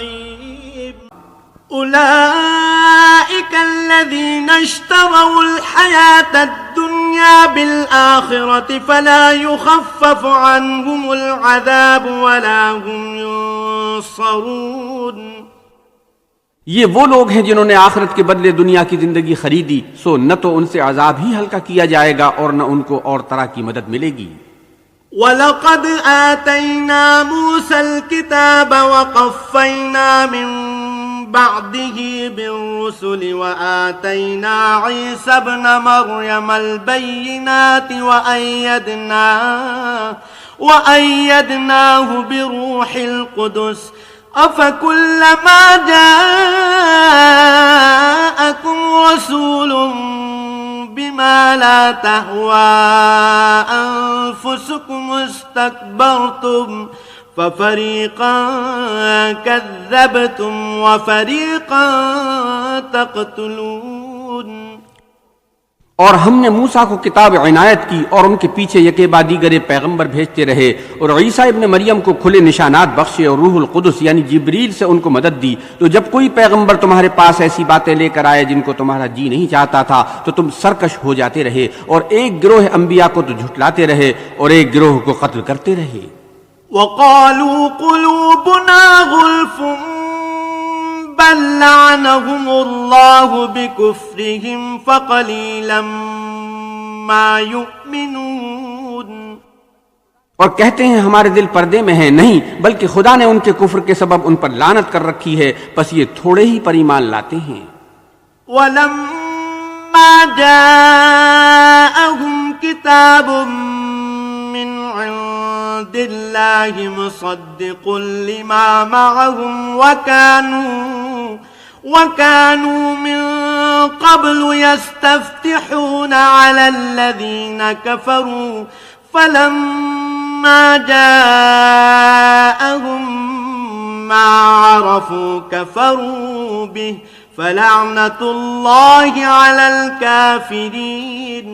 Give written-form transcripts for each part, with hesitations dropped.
الرحيم أولئك الذين اشتروا الحياة الدنيا بالآخرة فلا يخفف عنهم العذاب ولا هم ينصرون. یہ وہ لوگ ہیں جنہوں نے آخرت کے بدلے دنیا کی زندگی خریدی، سو نہ تو ان سے عذاب ہی ہلکا کیا جائے گا اور نہ ان کو اور طرح کی مدد ملے گی. وَلَقَدْ آتَيْنَا مُوسَى الْكِتَابَ وَقَفَّيْنَا مِن بَعْدِهِ بِالرُّسُلِ وَآتَيْنَا عِيسَى ابْنَ مَرْيَمَ الْبَيِّنَاتِ وَأَيَّدْنَاهُ بِرُوحِ الْقُدُسِ أَفَكُلَّمَا جَاءَكُمْ رَسُولٌ بِمَا لَا تَهْوَى أَنفُسُكُمُ اسْتَكْبَرْتُمْ فَفَرِيقًا كَذَّبْتُمْ وَفَرِيقًا تَقْتُلُونَ. اور ہم نے موسیٰ کو کتاب عنایت کی اور ان کے پیچھے یکے بعد دیگر پیغمبر بھیجتے رہے اور عیسیٰ ابن مریم کو کھلے نشانات بخشے اور روح القدس یعنی جبریل سے ان کو مدد دی. تو جب کوئی پیغمبر تمہارے پاس ایسی باتیں لے کر آئے جن کو تمہارا جی نہیں چاہتا تھا تو تم سرکش ہو جاتے رہے اور ایک گروہ انبیاء کو تو جھٹلاتے رہے اور ایک گروہ کو قتل کرتے رہے. وَقَالُوا قُلُوبُنَا غُلْفٌ بَلْ لَعَنَهُمُ اللَّهُ بِكُفْرِهِمْ فَقَلِيلًا مَا يُؤْمِنُونَ. اور کہتے ہیں ہمارے دل پردے میں ہیں، نہیں بلکہ خدا نے ان کے کفر کے سبب ان پر لعنت کر رکھی ہے، پس یہ تھوڑے ہی پر ایمان لاتے ہیں. وَلَمَّا جَاءَهُمْ كِتَابٌ مِّنْ عِندِ اللَّهِ مُصَدِّقٌ لِمَا مَعَهُمْ وَكَانُوا مِن قَبْلُ يَسْتَفْتِحُونَ عَلَى الَّذِينَ كَفَرُوا فَلَمَّا جَاءَهُم مَّا عَرَفُوا كَفَرُوا بِهِ فَلَعْنَةُ اللَّهِ عَلَى الْكَافِرِينَ.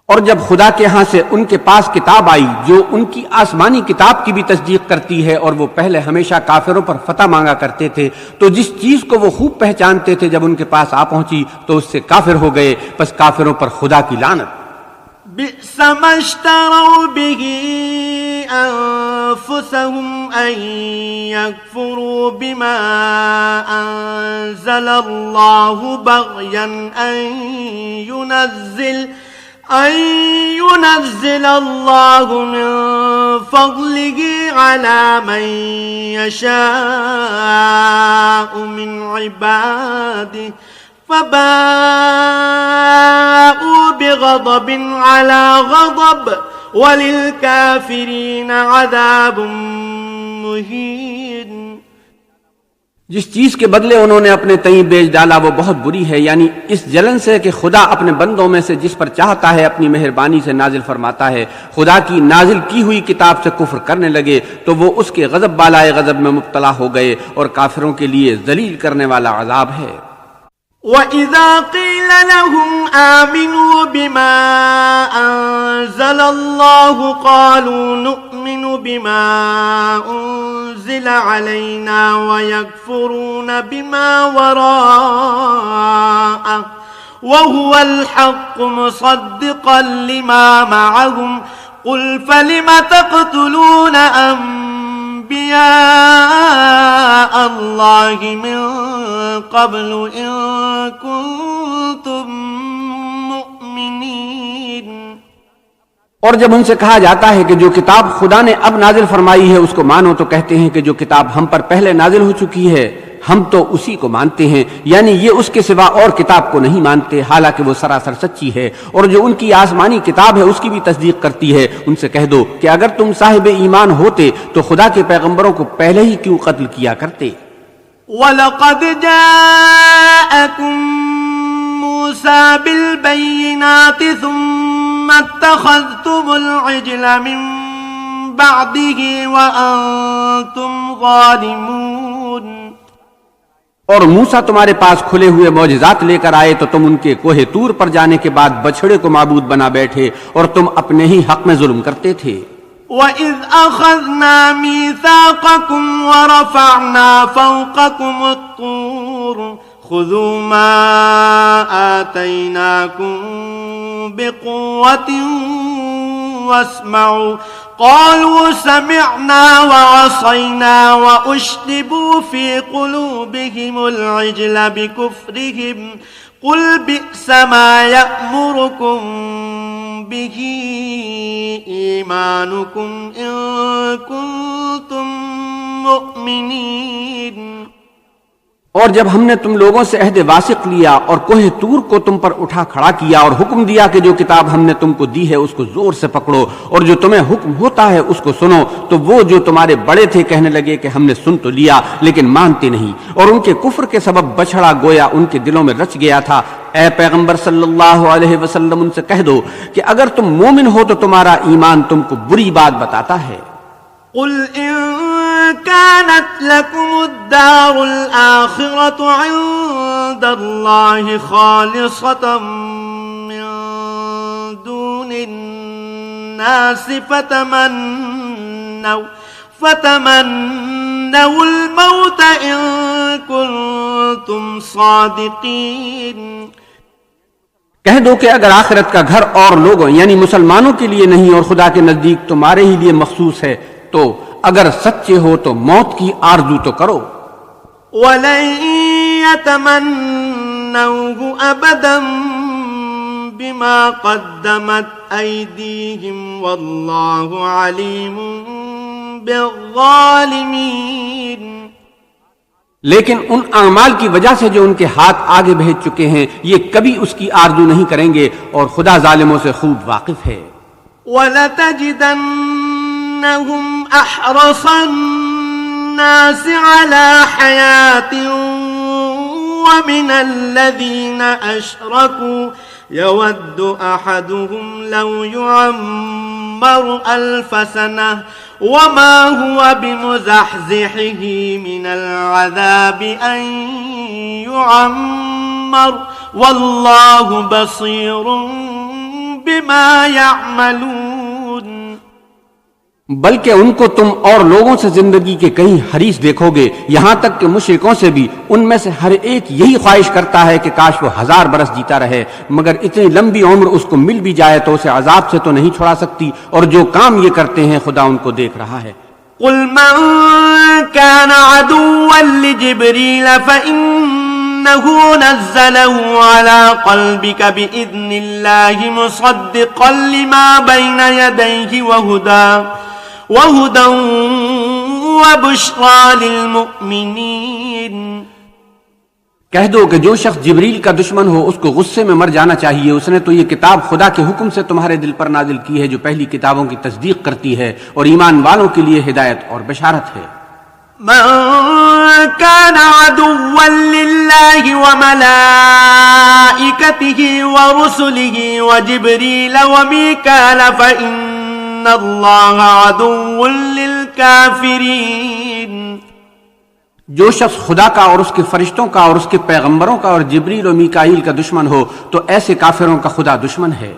اور جب خدا کے ہاں سے ان کے پاس کتاب آئی جو ان کی آسمانی کتاب کی بھی تصدیق کرتی ہے اور وہ پہلے ہمیشہ کافروں پر فتح مانگا کرتے تھے، تو جس چیز کو وہ خوب پہچانتے تھے جب ان کے پاس آ پہنچی تو اس سے کافر ہو گئے، پس کافروں پر خدا کی لعنت. بئس ما اشتروا به أنفسهم أن يكفروا بما أنزل الله بغيا أن ينزل الله من فضله على من يشاء من عباده فباءوا بغضب على غضب وَلِلْكَافِرِينَ عَذَابٌ مُّهِينٌ. جس چیز کے بدلے انہوں نے اپنے تئیں بیچ ڈالا وہ بہت بری ہے، یعنی اس جلن سے کہ خدا اپنے بندوں میں سے جس پر چاہتا ہے اپنی مہربانی سے نازل فرماتا ہے. خدا کی نازل کی ہوئی کتاب سے کفر کرنے لگے تو وہ اس کے غضب بالائے غضب میں مبتلا ہو گئے اور کافروں کے لیے ذلیل کرنے والا عذاب ہے. وَإِذَا قِيلَ لَهُمْ آمِنُوا بِمَا أَنزَلَ اللَّهُ قَالُوا نُؤْمِنُ بِمَا أُنزِلَ عَلَيْنَا وَيَكْفُرُونَ بِمَا وَرَاءَهُ وَهُوَ الْحَقُّ مُصَدِّقًا لِمَا مَعَهُمْ قُلْ فَلِمَ تَقْتُلُونَ أَنبِيَاءَ اللَّهِ مِن قبل إن كنتم مؤمنين. اور جب ان سے کہا جاتا ہے کہ جو کتاب خدا نے اب نازل فرمائی ہے اس کو مانو تو کہتے ہیں کہ جو کتاب ہم پر پہلے نازل ہو چکی ہے ہم تو اسی کو مانتے ہیں، یعنی یہ اس کے سوا اور کتاب کو نہیں مانتے حالانکہ وہ سراسر سچی ہے. اور جو ان کی آسمانی کتاب ہے اس کی بھی تصدیق کرتی ہے. ان سے کہہ دو کہ اگر تم صاحب ایمان ہوتے تو خدا کے پیغمبروں کو پہلے ہی کیوں قتل کیا کرتے. وَلَقَدْ جَاءَكُم مُوسَى بِالْبَيِّنَاتِ ثُمَّ اتَّخَذْتُمُ الْعِجْلَ مِن بَعْدِهِ وَأَنتُمْ ظَالِمُونَ. اور موسیٰ تمہارے پاس کھلے ہوئے معجزات لے کر آئے تو تم ان کے کوہ طور پر جانے کے بعد بچھڑے کو معبود بنا بیٹھے اور تم اپنے ہی حق میں ظلم کرتے تھے. وَإِذْ أَخَذْنَا مِيثَاقَكُمْ وَرَفَعْنَا فَوْقَكُمُ الطُّورَ خُذُوا مَا آتَيْنَاكُمْ بِقُوَّةٍ وَاسْمَعُوا قَالُوا سَمِعْنَا وَعَصَيْنَا وَأُشْرِبُوا فِي قُلُوبِهِمُ الْعِجْلَ بِكُفْرِهِمْ قُلْ بِئْسَ مَا يَأْمُرُكُمْ بِهِ إِيمَانُكُمْ إِن كُنتُم مُّؤْمِنِينَ۔ اور جب ہم نے تم لوگوں سے عہد واثق لیا اور کوہ طور کو تم پر اٹھا کھڑا کیا اور حکم دیا کہ جو کتاب ہم نے تم کو دی ہے اس کو زور سے پکڑو اور جو تمہیں حکم ہوتا ہے اس کو سنو، تو وہ جو تمہارے بڑے تھے کہنے لگے کہ ہم نے سن تو لیا لیکن مانتے نہیں، اور ان کے کفر کے سبب بچھڑا گویا ان کے دلوں میں رچ گیا تھا۔ اے پیغمبر صلی اللہ علیہ وسلم ان سے کہہ دو کہ اگر تم مومن ہو تو تمہارا ایمان تم کو بری بات بتاتا ہے۔ قل إن كانت لكم الدار الآخرة عند الله خالصة من دون الناس فتمنوا الموت إن كنتم صادقين۔ کہہ دو کہ اگر آخرت کا گھر اور لوگوں یعنی مسلمانوں کے لیے نہیں اور خدا کے نزدیک تمہارے ہی لیے مخصوص ہے، تو اگر سچے ہو تو موت کی آرزو تو کرو۔ وَلَن يَتَمَنَّوْهُ أَبَدًا بِمَا قَدَّمَتْ أَيْدِيهِمْ وَاللَّهُ عَلِيمٌ بِالظَّالِمِينَ۔ لیکن ان اعمال کی وجہ سے جو ان کے ہاتھ آگے بھیج چکے ہیں یہ کبھی اس کی آرزو نہیں کریں گے، اور خدا ظالموں سے خوب واقف ہے۔ وَلَتَجِدَنَّهُمْ أَحْرَصَ النَّاسِ عَلَى حَيَاةٍ وَمِنَ الَّذِينَ أَشْرَكُوا يَوَدُّ أَحَدُهُمْ لَوْ يُعَمَّرُ أَلْفَ سَنَةٍ وَمَا هُوَ بِمُزَحْزِحِهِ مِنَ الْعَذَابِ أَن يُعَمَّرَ وَاللَّهُ بَصِيرٌ بِمَا يَعْمَلُونَ۔ بلکہ ان کو تم اور لوگوں سے زندگی کے کہیں حریص دیکھو گے، یہاں تک کہ مشرکوں سے بھی ان میں سے ہر ایک یہی خواہش کرتا ہے کہ کاش وہ 1000 برس جیتا رہے، مگر اتنی لمبی عمر اس کو مل بھی جائے تو اسے عذاب سے تو نہیں چھڑا سکتی، اور جو کام یہ کرتے ہیں خدا ان کو دیکھ رہا ہے۔ قل من كان عدوا لجبريل فإنه نزله على قلبك بإذن الله مصدقا لما بين يديه وهدى وبشرى للمؤمنين۔ کہہ دو کہ جو شخص جبریل کا دشمن ہو اس کو غصے میں مر جانا چاہیے، اس نے تو یہ کتاب خدا کے حکم سے تمہارے دل پر نازل کی ہے جو پہلی کتابوں کی تصدیق کرتی ہے اور ایمان والوں کے لیے ہدایت اور بشارت ہے۔ من كان عدوا لله وملائكته ورسله وجبريل وميكال فإن الله عدو للكافرين۔ جو شخص خدا کا اور اس کے فرشتوں کا اور اس کے پیغمبروں کا اور جبریل و میکائیل کا دشمن ہو تو ایسے کافروں کا خدا دشمن ہے۔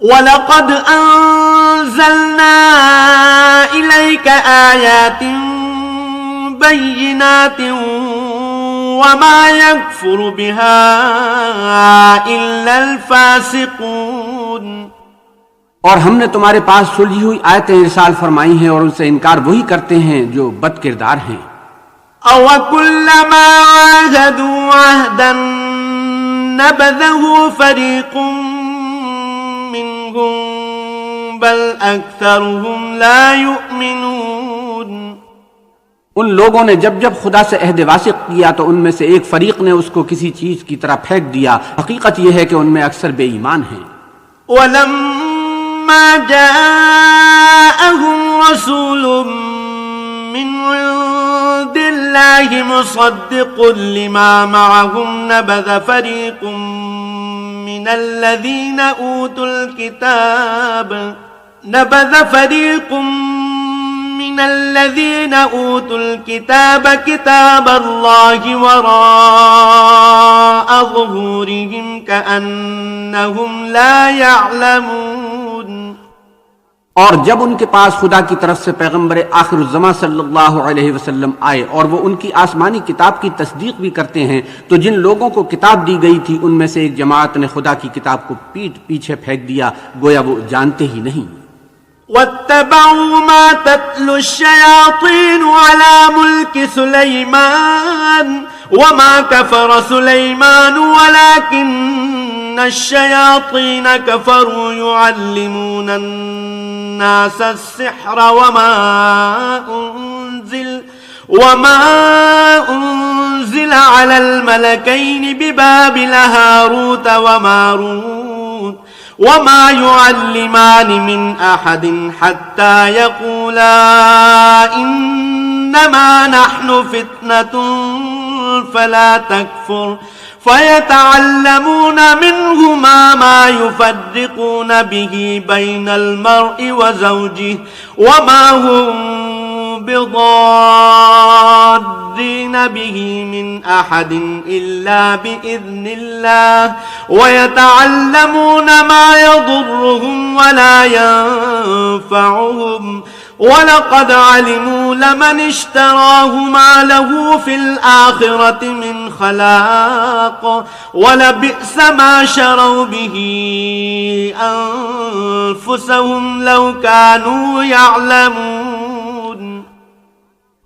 وَلَقَدْ أَنزَلْنَا إِلَيْكَ آيَاتٍ بَيِّنَاتٍ وَمَا يَكْفُرُ بِهَا إِلَّا الْفَاسِقُونَ۔ اور ہم نے تمہارے پاس سلجھی ہوئی آیتیں ارسال فرمائی ہیں اور ان سے انکار وہی کرتے ہیں جو بد کردار ہیں۔ أَوَكُلَّمَا عَاهَدُوا عَهْدًا نَبَذَهُ فَرِيقٌ مِّنْهُمْ بَلْ أَكْثَرُهُمْ لَا يُؤْمِنُونَ۔ ان لوگوں نے جب جب خدا سے عہد واثق کیا تو ان میں سے ایک فریق نے اس کو کسی چیز کی طرح پھینک دیا، حقیقت یہ ہے کہ ان میں اکثر بے ایمان ہیں۔ وَلَمَّا جَاءَهُمْ رَسُولٌ مِّنْ عِندِ اللَّهِ مُصَدِّقٌ لِّمَا مَعَهُمْ نَبَذَ فَرِيقٌ مِّنَ الَّذِينَ أُوتُوا الْكِتَابَ كِتَابَ اللَّهِ وَرَاءَ ظُهُورِهِمْ كَأَنَّهُمْ لَا يَعْلَمُونَ۔ اور جب ان کے پاس خدا کی طرف سے پیغمبر آخر الزماں صلی اللہ علیہ وسلم آئے اور وہ ان کی آسمانی کتاب کی تصدیق بھی کرتے ہیں، تو جن لوگوں کو کتاب دی گئی تھی ان میں سے ایک جماعت نے خدا کی کتاب کو پیٹھ پیچھے پھینک دیا، گویا وہ جانتے ہی نہیں۔ واتبعوا ما تتلو الشياطين على ملك سليمان وما كفر سليمان ولكن الشياطين كفروا يعلمون الناس السحر وما أنزل على الملكين ببابل هاروت وماروت وما يعلمان من أحد حتى يقولا إنما نحن فتنة فلا تكفر فيتعلمون منهما ما يفرقون به بين المرء وزوجه وما هم بضارين به من أحد إلا بإذن الله ويتعلمون ما يضرهم ولا ينفعهم وَلَقَدْ عَلِمُوا لَمَنِ اشْتَرَاهُ مَا لَهُ فِي الْآخِرَةِ مِنْ خَلَاقٍ وَلَبِئْسَ مَا شَرَوْا بِهِ أَنفُسَهُمْ لَوْ كَانُوا يَعْلَمُونَ۔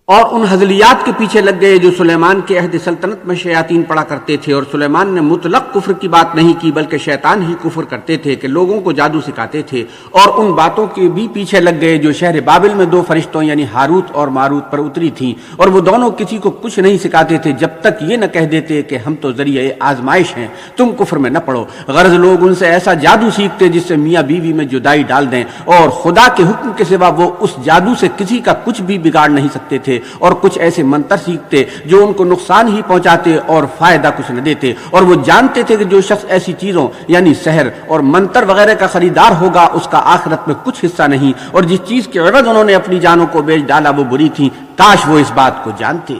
اور ان ہزلیات کے پیچھے لگ گئے جو سلیمان کے عہد سلطنت میں شیاطین پڑا کرتے تھے، اور سلیمان نے مطلق کفر کی بات نہیں کی بلکہ شیطان ہی کفر کرتے تھے کہ لوگوں کو جادو سکھاتے تھے، اور ان باتوں کے بھی پیچھے لگ گئے جو شہر بابل میں دو فرشتوں یعنی ہاروت اور ماروت پر اتری تھیں، اور وہ دونوں کسی کو کچھ نہیں سکھاتے تھے جب تک یہ نہ کہہ دیتے کہ ہم تو ذریعہ آزمائش ہیں، تم کفر میں نہ پڑو۔ غرض لوگ ان سے ایسا جادو سیکھتے جس سے میاں بیوی میں جدائی ڈال دیں، اور خدا کے حکم کے سوا وہ اس جادو سے کسی کا کچھ بھی بگاڑ نہیں سکتے تھے، اور کچھ ایسے منتر سیکھتے جو ان کو نقصان ہی پہنچاتے اور فائدہ کچھ نہ دیتے، اور وہ جانتے تھے کہ جو شخص ایسی چیزوں یعنی سحر اور منتر وغیرہ کا خریدار ہوگا اس کا آخرت میں کچھ حصہ نہیں، اور جس چیز کے عوض انہوں نے اپنی جانوں کو بیچ ڈالا وہ بری تھی، کاش وہ اس بات کو جانتے۔